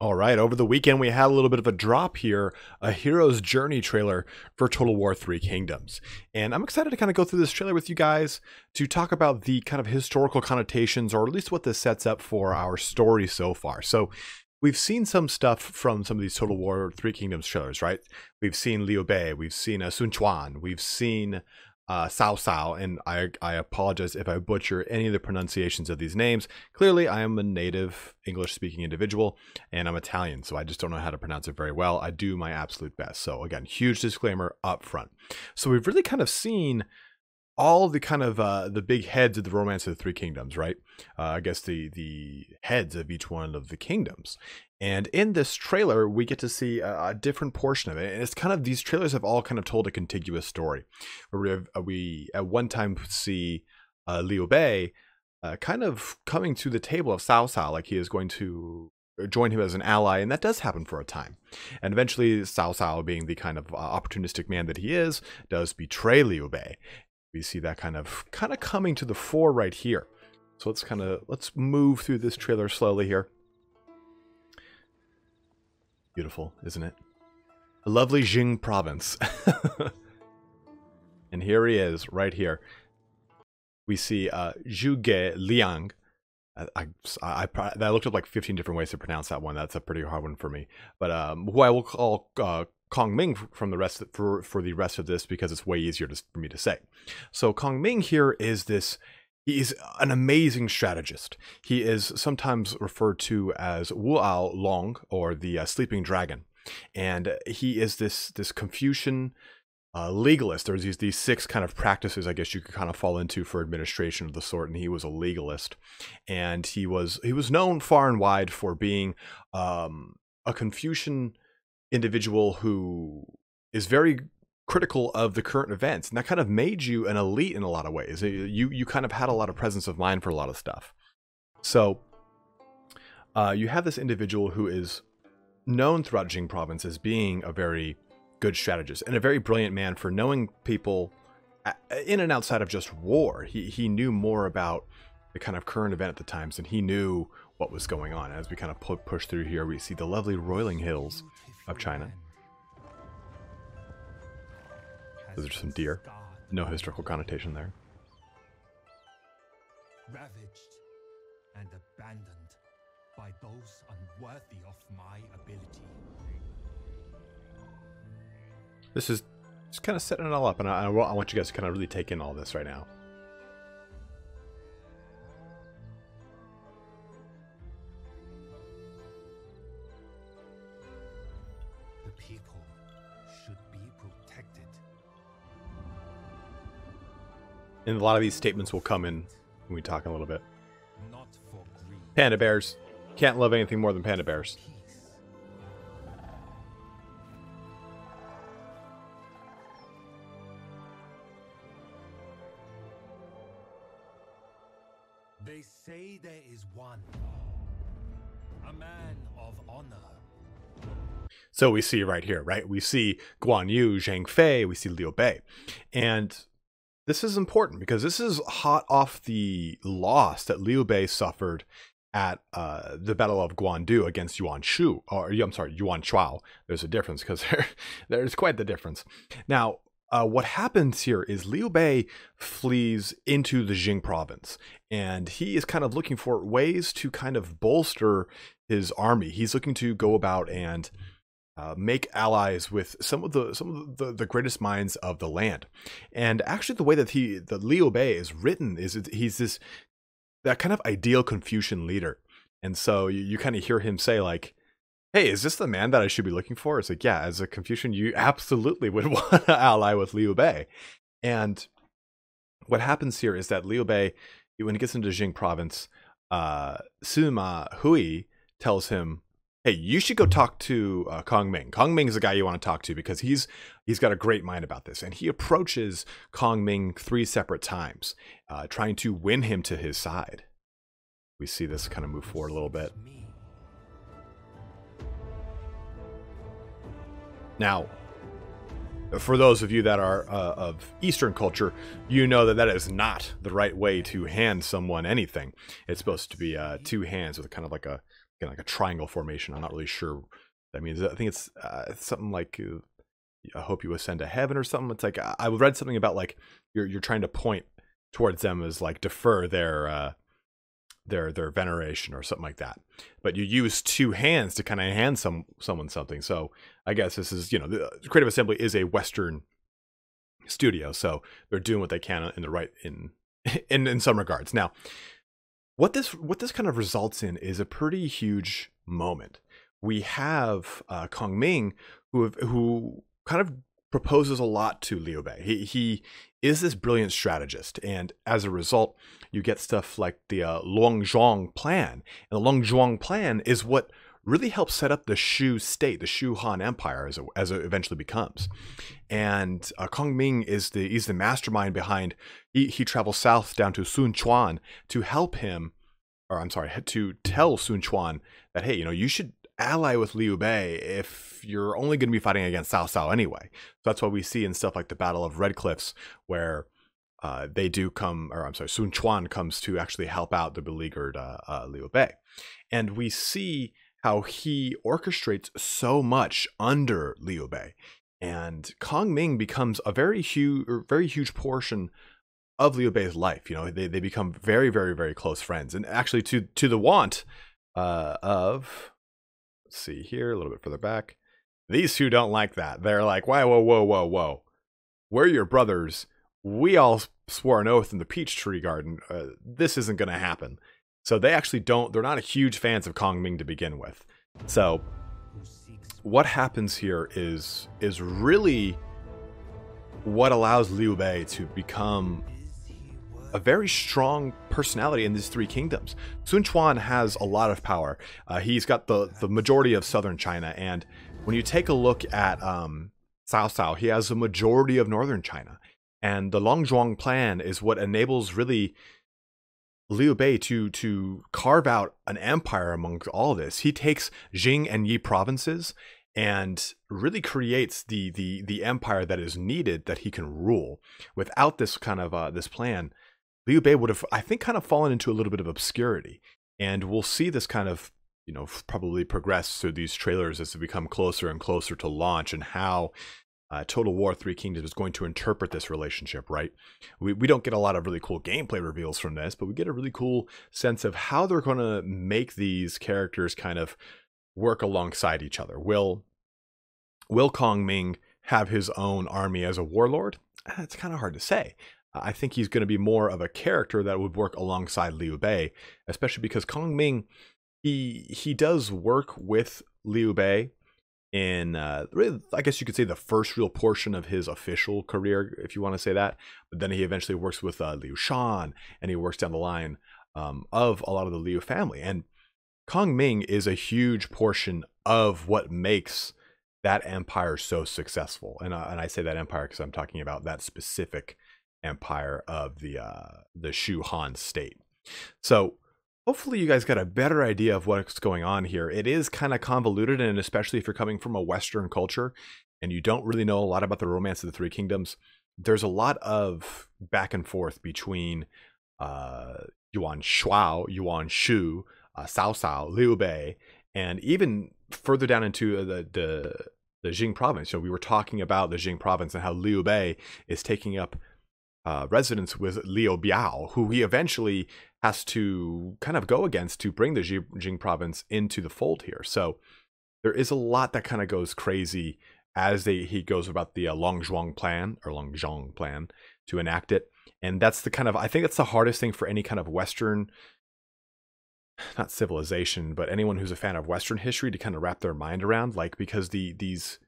All right, over the weekend we had a little bit of a drop here, a hero's journey trailer for Total War 3 Kingdoms. And I'm excited to kind of go through this trailer with you guys to talk about the kind of historical connotations, or at least what this sets up for our story so far. So we've seen some stuff from some of these Total War 3 Kingdoms trailers, right? We've seen Liu Bei, we've seen Sun Quan, we've seen Cao Cao, and I apologize if I butcher any of the pronunciations of these names. Clearly, I am a native English-speaking individual, and I'm Italian, so I just don't know how to pronounce it very well. I do my absolute best. So again, huge disclaimer up front. So we've really kind of seen all the kind of the big heads of the Romance of the Three Kingdoms, right? I guess the heads of each one of the kingdoms. And in this trailer, we get to see a different portion of it. And it's kind of, these trailers have all kind of told a contiguous story. Where we at one time see Liu Bei kind of coming to the table of Cao Cao, like he is going to join him as an ally, and that does happen for a time. And eventually Cao Cao, being the kind of opportunistic man that he is, does betray Liu Bei. We see that kind of coming to the fore right here. So let's move through this trailer slowly here. Beautiful, isn't it? A lovely Jing province. And here he is, right here. We see Zhuge Liang. I looked up like 15 different ways to pronounce that one. That's a pretty hard one for me. But who I will call Kong Ming from the rest for the rest of this, because it's way easier for me to say. So Kong Ming here is this. He is an amazing strategist. He is sometimes referred to as Warlord, or the sleeping dragon, and he is this Confucian legalist. There's these six kind of practices, I guess you could kind of fall into for administration of the sort, and he was a legalist, and he was known far and wide for being a Confucian individual who is very critical of the current events, and that kind of made you an elite in a lot of ways. You kind of had a lot of presence of mind for a lot of stuff. So you have this individual who is known throughout Jing province as being a very good strategist and a very brilliant man for knowing people in and outside of just war. He knew more about the kind of current event at the times, and he knew what was going on. As we kind of push through here, we see the lovely rolling hills of China. Those are some deer. No historical connotation there. Ravaged and abandoned by those unworthy of my ability. This is just kind of setting it all up, and I want you guys to kind of really take in all this right now. The people should be protected. And a lot of these statements will come in when we talk a little bit. Not for greed. Panda bears. Can't love anything more than panda bears. Peace. They say there is one, a man of honor. So we see right here, right? We see Guan Yu, Zhang Fei, we see Liu Bei. And this is important because this is hot off the loss that Liu Bei suffered at the Battle of Guandu against Yuan Shu, or I'm sorry, Yuan Shuao. There's a difference because there's quite the difference. Now, what happens here is Liu Bei flees into the Jing province, and he is kind of looking for ways to kind of bolster his army. He's looking to go about and make allies with some of the greatest minds of the land. And actually, the way that the Liu Bei is written is he's that kind of ideal Confucian leader. And so you kind of hear him say, like, hey, is this the man that I should be looking for? It's like, yeah, as a Confucian, you absolutely would want to ally with Liu Bei. And what happens here is that Liu Bei, when he gets into Jing province, Sima Hui tells him, hey, you should go talk to Kong Ming. Kong Ming is the guy you want to talk to because he's got a great mind about this. And he approaches Kong Ming 3 separate times, trying to win him to his side. We see this kind of move forward a little bit. Now, For those of you that are of Eastern culture, you know that that is not the right way to hand someone anything. It's supposed to be two hands with kind of like a triangle formation. I'm not really sure. I mean, I think it's something like I hope you ascend to heaven or something. It's like I read something about like you're trying to point towards them as like defer their veneration or something like that. But you use two hands to kind of hand someone something. So I guess this is, you know, the Creative Assembly is a Western studio, so they're doing what they can in the right in some regards. Now, what this kind of results in is a pretty huge moment. We have Kong Ming, who kind of proposes a lot to Liu Bei. He is this brilliant strategist, and as a result, you get stuff like the Longzhong Plan. And the Longzhong Plan is what really helps set up the Shu state, the Shu Han Empire, as it eventually becomes. And Kong Ming he's the mastermind behind. He travels south down to Sun Quan to help him, or I'm sorry, to tell Sun Quan that, hey, you know, you should ally with Liu Bei if you're only going to be fighting against Cao Cao anyway. So that's why we see in stuff like the Battle of Red Cliffs, where they do come, or I'm sorry, Sun Quan comes to actually help out the beleaguered Liu Bei. And we see how he orchestrates so much under Liu Bei. And Kong Ming becomes a very huge portion of Liu Bei's life. You know, they become very, very, very close friends. And actually to the want of, let's see here, a little bit further back, these two don't like that. They're like, whoa. We're your brothers. We all swore an oath in the peach tree garden. This isn't going to happen. So they actually they're not huge fans of Kong Ming to begin with. So what happens here is really what allows Liu Bei to become a very strong personality in these three kingdoms. Sun Quan has a lot of power. He's got the majority of southern China, and when you take a look at Cao Cao, he has the majority of northern China. And the Longzhong Plan is what enables really Liu Bei to carve out an empire amongst all this. He takes Jing and Yi provinces and really creates the empire that is needed that he can rule. Without this kind of this plan, Liu Bei would have, I think, kind of fallen into a little bit of obscurity. And we'll see this kind of, you know, probably progress through these trailers as they become closer and closer to launch, and how Total War 3 Kingdoms is going to interpret this relationship, right? We don't get a lot of really cool gameplay reveals from this, but we get a really cool sense of how they're going to make these characters kind of work alongside each other. Will Kong Ming have his own army as a warlord? It's kind of hard to say. I think he's going to be more of a character that would work alongside Liu Bei, especially because Kong Ming, he does work with Liu Bei in really, I guess you could say, the first real portion of his official career, if you want to say that. But then he eventually works with Liu Shan, and he works down the line of a lot of the Liu family. And Kong Ming is a huge portion of what makes that empire so successful. And I say that empire because I'm talking about that specific empire of the Shu Han state. So hopefully you guys got a better idea of what's going on here. It is kind of convoluted, and especially if you're coming from a Western culture and you don't really know a lot about the romance of the Three Kingdoms, there's a lot of back and forth between Yuan Shuo, Yuan Shu, Cao Cao, Liu Bei, and even further down into the Jing province. You know, we were talking about the Jing province and how Liu Bei is taking up residence with Liu Biao, who he eventually has to kind of go against to bring the Jing province into the fold here. So there is a lot that kind of goes crazy as he goes about the Longzhong plan to enact it. And that's the kind of, I think that's the hardest thing for any kind of Western, not civilization, but anyone who's a fan of Western history to kind of wrap their mind around, like, because these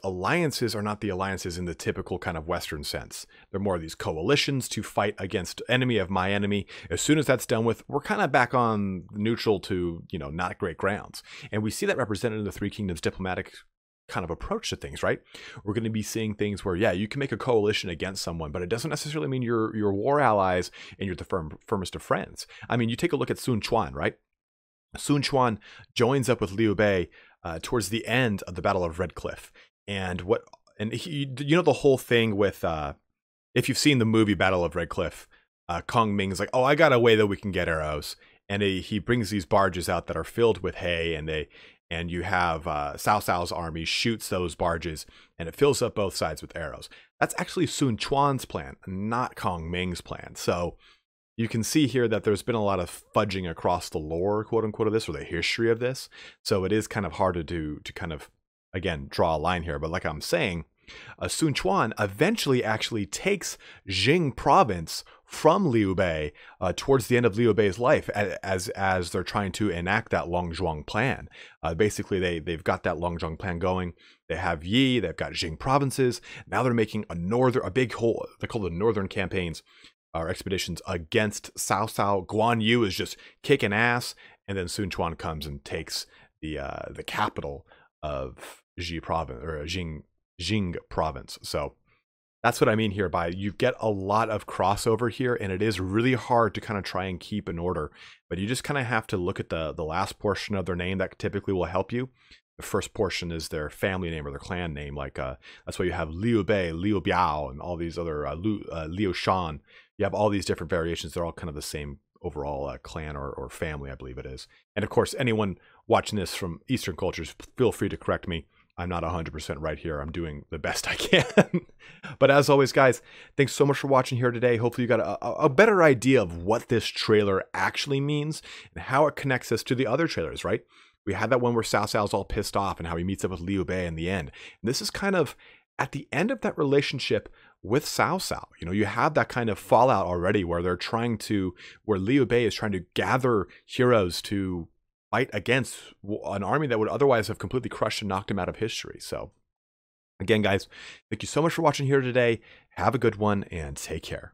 alliances are not the alliances in the typical kind of Western sense. They're more of these coalitions to fight against enemy of my enemy. As soon as that's done with, we're kind of back on neutral to, you know, not great grounds. And we see that represented in the Three Kingdoms diplomatic kind of approach to things, right? We're going to be seeing things where, yeah, you can make a coalition against someone, but it doesn't necessarily mean you're war allies and you're the firmest of friends. I mean, you take a look at Sun Quan, right? Sun Quan joins up with Liu Bei towards the end of the Battle of Red Cliff. And what And you know the whole thing with if you've seen the movie Battle of Red Cliff, Kong Ming's like, oh, I got a way that we can get arrows, and he brings these barges out that are filled with hay, and you have Cao Cao's army shoots those barges, and it fills up both sides with arrows. That's actually Sun Quan's plan, not Kong Ming's plan. So you can see here that there's been a lot of fudging across the lore, quote unquote, of this, or the history of this. So it is kind of hard to do, to kind of, again, draw a line here. But like I'm saying, Sun Quan eventually actually takes Jing province from Liu Bei towards the end of Liu Bei's life, as they're trying to enact that Longzhuang plan. Basically, they've got that Longzhuang plan going. They have Yi, they've got Jing provinces. Now they're making a big whole. They're called the Northern campaigns or expeditions against Cao Cao. Guan Yu is just kicking ass, and then Sun Quan comes and takes the capital of Jing province. So that's what I mean here by you get a lot of crossover here, and it is really hard to kind of try and keep in order. But you just kind of have to look at the last portion of their name. That typically will help you. The first portion is their family name or their clan name. Like that's why you have Liu Bei, Liu Biao, and all these other Liu Shan. You have all these different variations. They're all kind of the same overall clan or family, I believe it is. And of course, anyone watching this from Eastern cultures, feel free to correct me. I'm not 100% right here. I'm doing the best I can. But as always, guys, thanks so much for watching here today. Hopefully you got a better idea of what this trailer actually means and how it connects us to the other trailers, right? We had that one where Cao Cao's all pissed off and how he meets up with Liu Bei in the end. And this is kind of at the end of that relationship with Cao Cao. You know, you have that kind of fallout already where where Liu Bei is trying to gather heroes to fight against an army that would otherwise have completely crushed and knocked him out of history. So again, guys, thank you so much for watching here today. Have a good one and take care.